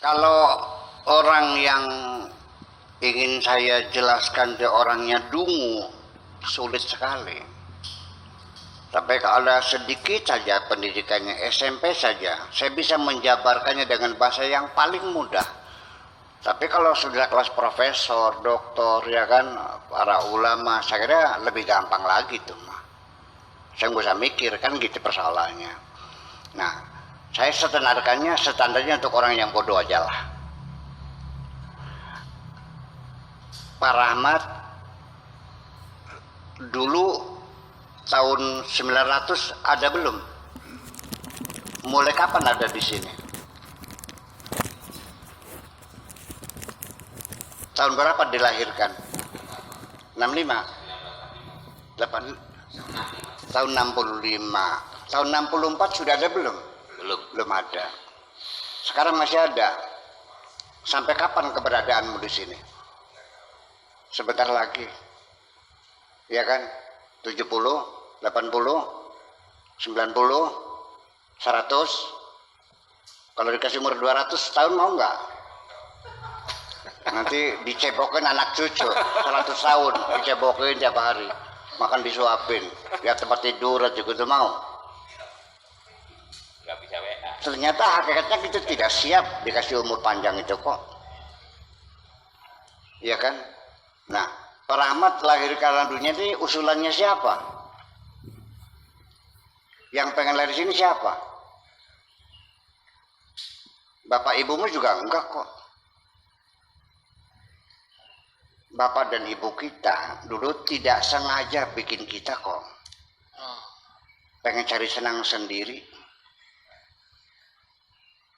Kalau orang yang ingin saya jelaskan ke orangnya dungu, sulit sekali. Tapi kalau ada sedikit saja pendidikannya SMP saja, saya bisa menjabarkannya dengan bahasa yang paling mudah. Tapi kalau sudah kelas profesor, doktor, ya kan, para ulama, saya kira lebih gampang lagi tuh mah. Saya nggak usah mikir, kan gitu persoalannya. Nah, saya standarnya untuk orang yang bodoh aja lah. Pak Rahmat dulu tahun 900 ada belum? Mulai kapan ada di sini? Tahun berapa dilahirkan? 65? 8? Tahun 65. Tahun 64 sudah ada belum? Belum ada. Sekarang masih ada. Sampai kapan keberadaanmu di sini? Sebentar lagi. Ya kan? 70, 80, 90, 100. Kalau dikasih umur 200 tahun mau nggak? Nanti dicebokin anak cucu 100 tahun, dicebokin tiap hari, makan disuapin, lihat tempat tidur aja gitu mau. Nggak bisa WA. Ternyata hakikatnya kita tidak siap dikasih umur panjang itu kok. Iya kan? Nah, Pak Rahmat lahir ke alam dunia ini usulannya siapa? Yang pengen lahir di sini siapa? Bapak ibumu juga enggak kok. Bapak dan ibu kita dulu tidak sengaja bikin kita kok. Pengen cari senang sendiri.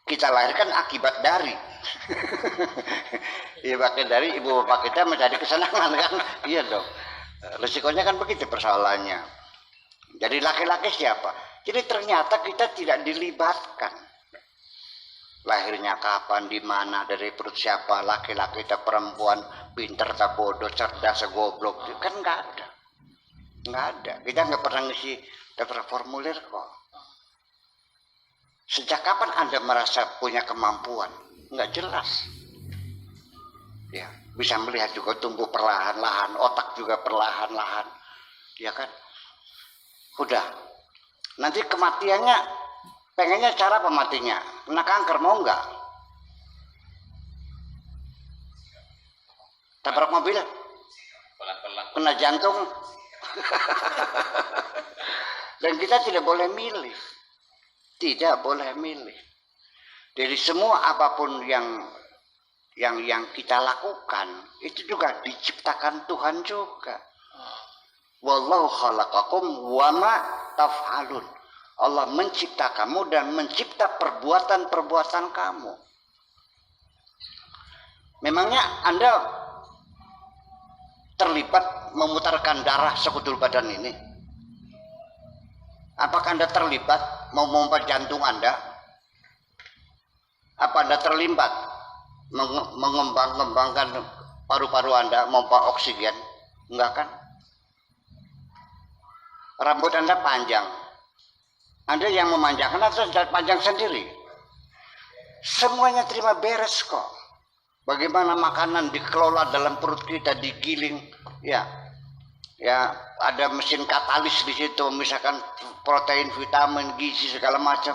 Kita lahirkan akibat dari. Akibat dari ibu bapak kita mencari kesenangan kan. Iya dong. Resikonya kan begitu persoalannya. Jadi laki-laki siapa? Jadi ternyata kita tidak dilibatkan. Lahirnya kapan, di mana, dari perut siapa, laki-laki atau perempuan, pinter atau bodoh, cerdas atau goblok, kan nggak ada. Nggak ada. Kita nggak pernah ngisi daftar formulir kok. Sejak kapan Anda merasa punya kemampuan? Nggak jelas. Ya, bisa melihat juga tumbuh perlahan-lahan, otak juga perlahan-lahan. Ya kan? Udah. Nanti kematiannya pengennya cara apa matinya? Kena kanker mau nggak? Tabrak mobil? Pelan-pelan. Kena jantung? Dan kita tidak boleh milih. Tidak boleh milih. Dari semua apapun yang kita lakukan, itu juga diciptakan Tuhan juga. Wallahu khalaqakum wa ma taf'alun. Allah mencipta kamu dan mencipta perbuatan-perbuatan kamu. Memangnya Anda terlibat memutarkan darah sekutul badan ini? Apakah Anda terlibat mau memompa jantung Anda? Apa Anda terlibat mengembangkan paru-paru Anda, memompa oksigen? Enggak kan? Rambut Anda panjang. Anda yang memanjangkan atau panjang sendiri? Semuanya terima beres kok. Bagaimana makanan dikelola dalam perut kita, digiling, ya ada mesin katalis di situ, misalkan protein, vitamin, gizi segala macam.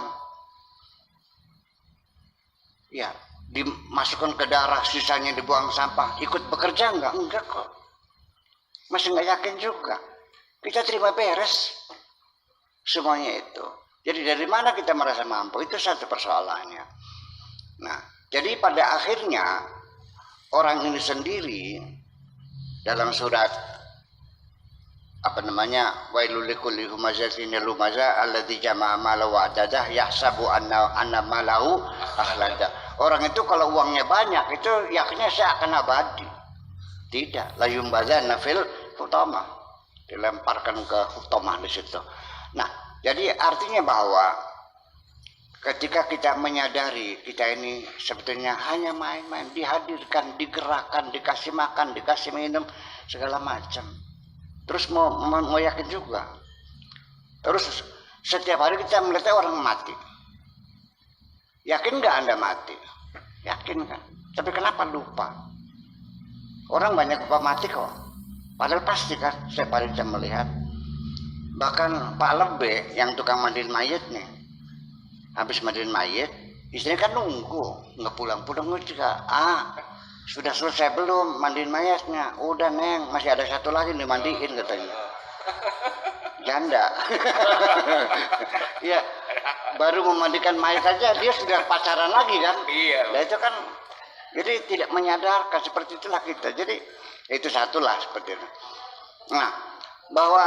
Ya, dimasukkan ke darah, sisanya dibuang sampah. Ikut bekerja enggak? Enggak kok. Masih nggak yakin juga. Kita terima beres semuanya itu. Jadi dari mana kita merasa mampu? Itu satu persoalannya. Nah, jadi pada akhirnya orang ini sendiri dalam surat wailul likulli humazatin lumaza alladzi jama'a mala wa adadah yahsabu anna malahu akhlada. Orang itu kalau uangnya banyak itu yakinnya saya akan abadi. Tidak, la yumbazana fil hutama. Dilemparkan ke hutama di situ. Nah, jadi artinya bahwa ketika kita menyadari kita ini sebetulnya hanya main-main, dihadirkan, digerakkan, dikasih makan, dikasih minum, segala macam. Terus mau yakin juga. Terus setiap hari kita melihat orang mati. Yakin nggak Anda mati? Yakin. yakin kan. Tapi kenapa lupa? Orang banyak lupa mati kok. Padahal pasti kan, saya paling bisa melihat. Bahkan Pak Lebe yang tukang mandiin mayat nih, habis mandiin mayat, istrinya kan nunggu, nggak pulang-pulang juga. Sudah selesai belum mandiin mayatnya? Udah Neng, masih ada satu lagi dimandiin katanya. Janda. Ya, baru memandikan mayat saja dia sudah pacaran lagi kan? Iya. Nah itu kan, jadi tidak menyadarkan seperti itulah kita. Jadi itu satulah seperti itu. Nah, bahwa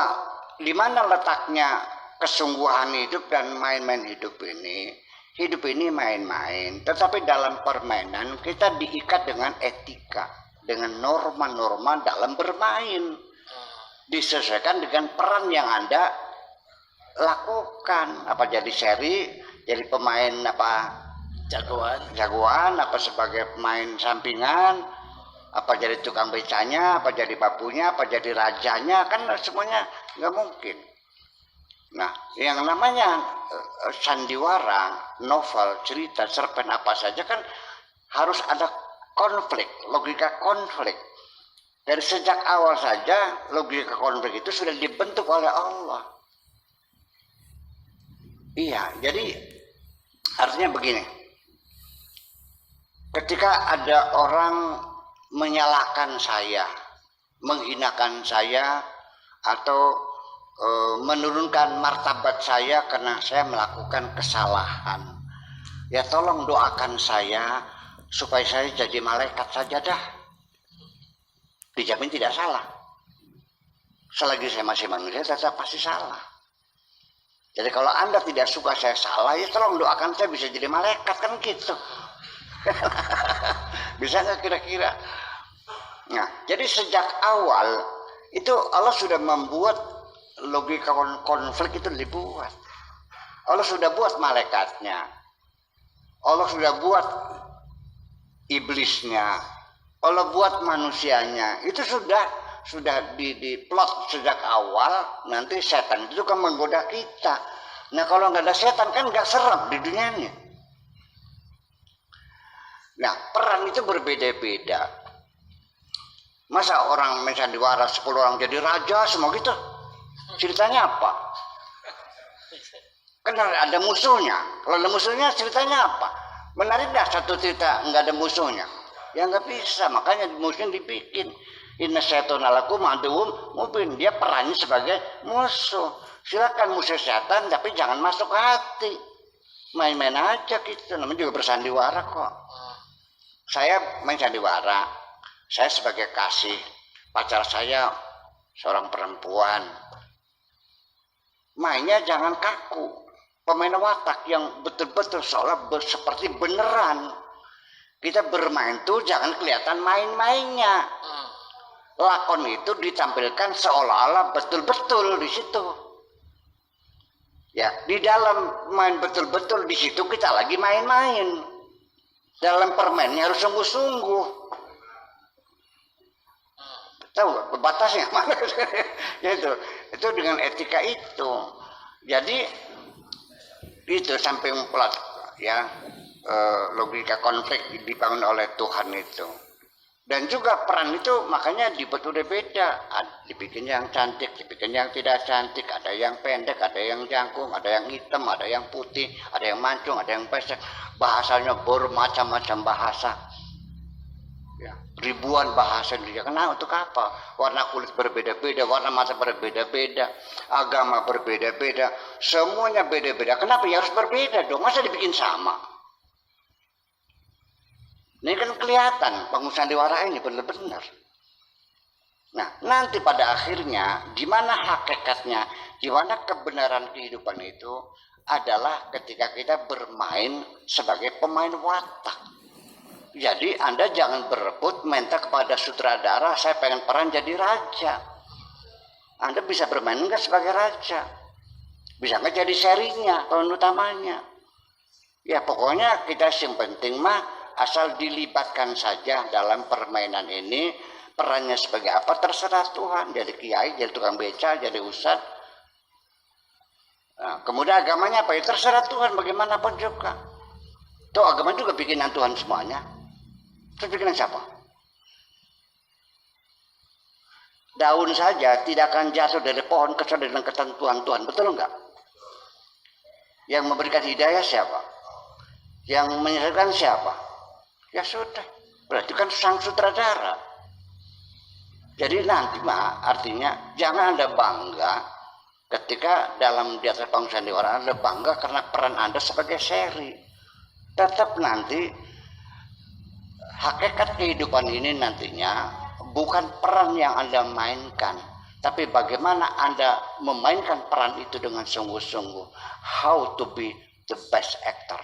di mana letaknya kesungguhan hidup dan main-main hidup ini? Hidup ini main-main, tetapi dalam permainan kita diikat dengan etika, dengan norma-norma dalam bermain. Disesuaikan dengan peran yang Anda lakukan. Apa jadi seri, jadi pemain apa jagoan, apa sebagai pemain sampingan, apa jadi tukang becanya, apa jadi babunya, apa jadi rajanya, kan semuanya nggak mungkin. Nah, yang namanya sandiwara, novel, cerita, cerpen apa saja kan harus ada konflik, logika konflik. Dari sejak awal saja logika konflik itu sudah dibentuk oleh Allah. Iya, jadi artinya begini. Ketika ada orang menyalahkan saya, menghinakan saya, atau menurunkan martabat saya karena saya melakukan kesalahan, ya tolong doakan saya supaya saya jadi malaikat saja dah, dijamin tidak salah. Selagi saya masih manusia tetap pasti salah. Jadi kalau Anda tidak suka saya salah, ya tolong doakan saya bisa jadi malaikat, kan gitu. Bisa nggak kira-kira? Nah, jadi sejak awal itu Allah sudah membuat logika konflik itu dibuat. Allah sudah buat malaikatnya, Allah sudah buat iblisnya, Allah buat manusianya. Itu sudah diplot sejak awal. Nanti setan itu kan menggoda kita. Nah kalau nggak ada setan kan nggak serem di dunianya. Nah peran itu berbeda-beda. Masa orang sandiwara 10 orang jadi raja semua gitu? Ceritanya apa? Kan ada musuhnya. Kalau ada musuhnya ceritanya apa? Menarik dah satu cerita nggak ada musuhnya. Ya nggak bisa. Makanya musuhnya dibikin. Inna syaitana lakum aduwwum mubin. Dia perannya sebagai musuh. Silakan musuh setan tapi jangan masuk hati. Main-main aja gitu. Namanya juga bersandiwara kok. Saya main sandiwara. Saya sebagai kasih. Pacar saya seorang perempuan. Mainnya jangan kaku. Pemain watak yang betul-betul seolah seperti beneran. Kita bermain tuh jangan kelihatan main-mainnya. Lakon itu ditampilkan seolah-olah betul-betul di situ. Ya, di dalam main betul-betul di situ kita lagi main-main. Dalam permainnya harus sungguh-sungguh. Tahu batasnya mana? Ya itu dengan etika itu. Jadi itu samping plot ya, logika konflik dibangun oleh Tuhan itu. Dan juga peran itu makanya dibuat udah beda. Dibikin yang cantik, dibikin yang tidak cantik, ada yang pendek, ada yang jangkung, ada yang hitam, ada yang putih, ada yang mancung, ada yang pesek. Bahasanya bermacam-macam bahasa. Ya, ribuan bahasa Indonesia. Kenapa? Untuk apa? Warna kulit berbeda-beda, warna mata berbeda-beda, agama berbeda-beda, semuanya beda-beda. Kenapa ya harus berbeda dong? Masa dibikin sama? Ini kan kelihatan pengusaha sandiwara ini benar-benar. Nah, nanti pada akhirnya, di mana hakikatnya, di mana kebenaran kehidupan itu adalah ketika kita bermain sebagai pemain watak. Jadi Anda jangan berebut minta kepada sutradara, saya pengen peran jadi raja. Anda bisa bermain enggak sebagai raja? Bisa enggak jadi serinya, peran utamanya? Ya pokoknya kita yang penting mah asal dilibatkan saja dalam permainan ini. Perannya sebagai apa terserah Tuhan. Jadi kiai, jadi tukang beca, jadi ustad. Nah, kemudian agamanya apa ya terserah Tuhan bagaimanapun juga. Tuh agama juga bikinan Tuhan semuanya. Terus bikinan siapa? Daun saja tidak akan jatuh dari pohon kecuali dengan ketentuan Tuhan. Betul enggak? Yang memberikan hidayah siapa? Yang menyelesaikan siapa? Ya sudah. Berarti kan sang sutradara. Jadi nanti artinya jangan Anda bangga ketika dalam di atas panggung sandiwara Anda bangga karena peran Anda sebagai seri. Tetap nanti hakikat kehidupan ini nantinya bukan peran yang Anda mainkan, tapi bagaimana Anda memainkan peran itu dengan sungguh-sungguh. How to be the best actor.